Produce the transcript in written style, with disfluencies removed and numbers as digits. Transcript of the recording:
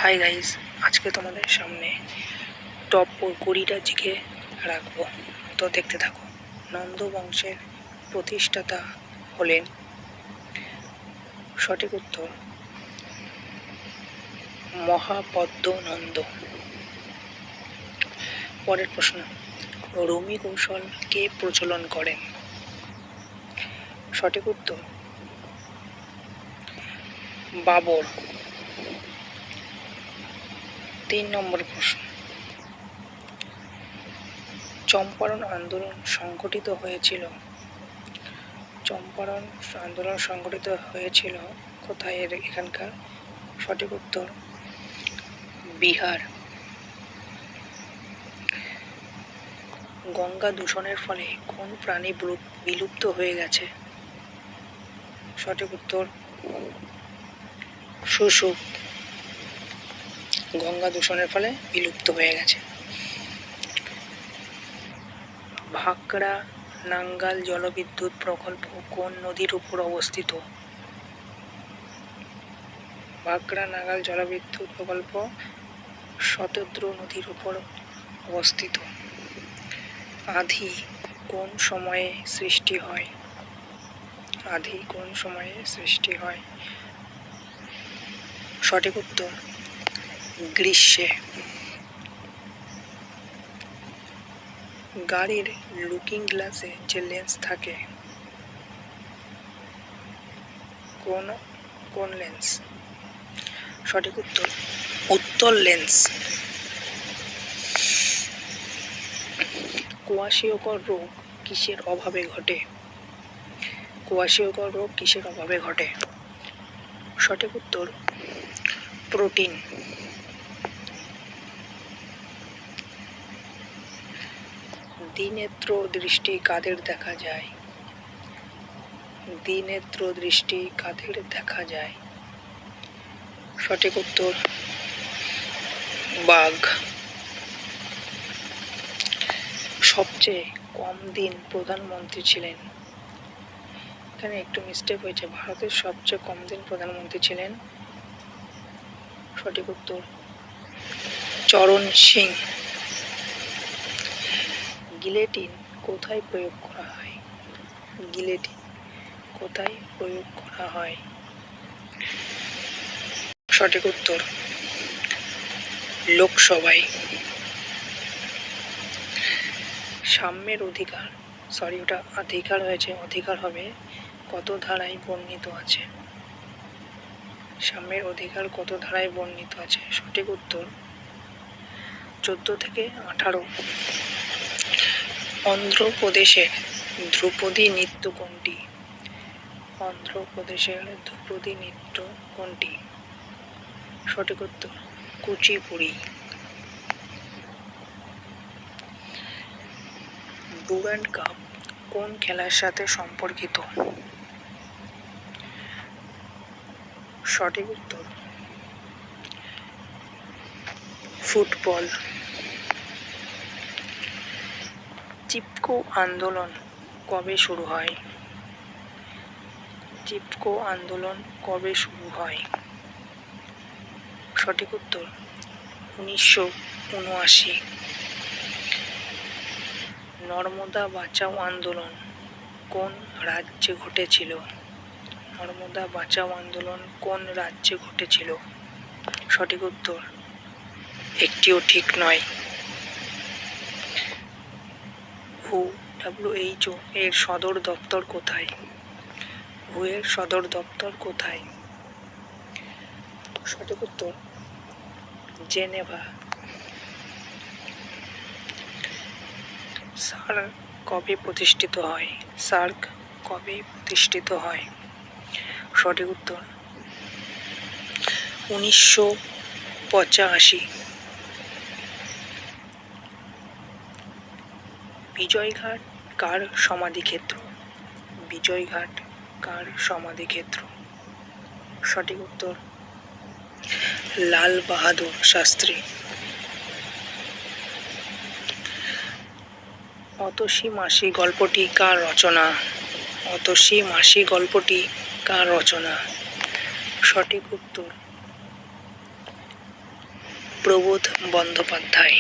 Hi guys, আজকে তোমাদের সামনে টপ 20টা জিকে রাখবো, তো দেখতে থাকো। নন্দ বংশের প্রতিষ্ঠাতা হলেন? সঠিক উত্তর মহাপদ্ম নন্দ। পরের প্রশ্ন, রুমি কৌশল কে প্রচলন করেন? সঠিক উত্তর বাবর। 3 নম্বর প্রশ্ন, চম্পারণ আন্দোলন সংগঠিত হয়েছিল কোথায়? এখানকার সঠিক উত্তর বিহার। গঙ্গা দূষণের ফলে কোন প্রাণী বিলুপ্ত হয়ে গেছে? সঠিক উত্তর শুশুক। গঙ্গা দূষণের ফলে বিলুপ্ত হয়ে গেছে। ভাকরা নাঙ্গাল জলবিদ্যুৎ প্রকল্প কোন নদীর উপর অবস্থিত? ভাকরা নাঙ্গাল জলবিদ্যুৎ প্রকল্প শতদ্রু নদীর উপর অবস্থিত। আধি কোন সময়ে সৃষ্টি হয়? সঠিক উত্তর গ্রীষ্মে। গাড়ির লুকিং গ্লাসে যে লেন্স থাকে, কোন লেন্স? সঠিক উত্তর উত্তল লেন্স। কোয়াশিয়কর রোগ কিসের অভাবে ঘটে? সঠিক উত্তর প্রোটিন। দ্বিনেত্র দৃষ্টি কাদের দেখা যায়? সঠিক উত্তর বাঘ। সবচেয়ে কম দিন প্রধানমন্ত্রী ছিলেন? এখানে একটু মিস্টেক হয়েছে, ভারতের সবচেয়ে কম দিন প্রধানমন্ত্রী ছিলেন। সঠিক উত্তর চরণ সিং। গিলেটিন কোথায় প্রয়োগ করা হয়? সঠিক উত্তর লোকসভায়। সাম্যের অধিকার অধিকার হবে কত ধারায় বর্ণিত আছে? সাম্যের অধিকার কত ধারায় বর্ণিত আছে? সঠিক উত্তর 14 থেকে 18। অন্ধ্রপ্রদেশের ধ্রুপদী নৃত্য কোনটি? সঠিক উত্তর কুচিপুড়ি। ডুরান্ড কাপ কোন খেলার সাথে সম্পর্কিত? সঠিক উত্তর ফুটবল। চিপকো আন্দোলন কবে শুরু হয়? সঠিক উত্তর 1979। নর্মদা বাঁচাও আন্দোলন কোন রাজ্যে ঘটেছিল? সঠিক উত্তর একটিও ঠিক নয়। WHO এর সদর দপ্তর কোথায়? সঠিক উত্তর জেনেভা। সার্ক কবে প্রতিষ্ঠিত হয়? সঠিক উত্তর 1985। বিজয়ঘাট কার সমাধিক্ষেত্র? সঠিক উত্তর লাল বাহাদুর শাস্ত্রী। অতসী মাসি গল্পটি কার রচনা? সঠিক উত্তর প্রবোধ বন্দ্যোপাধ্যায়।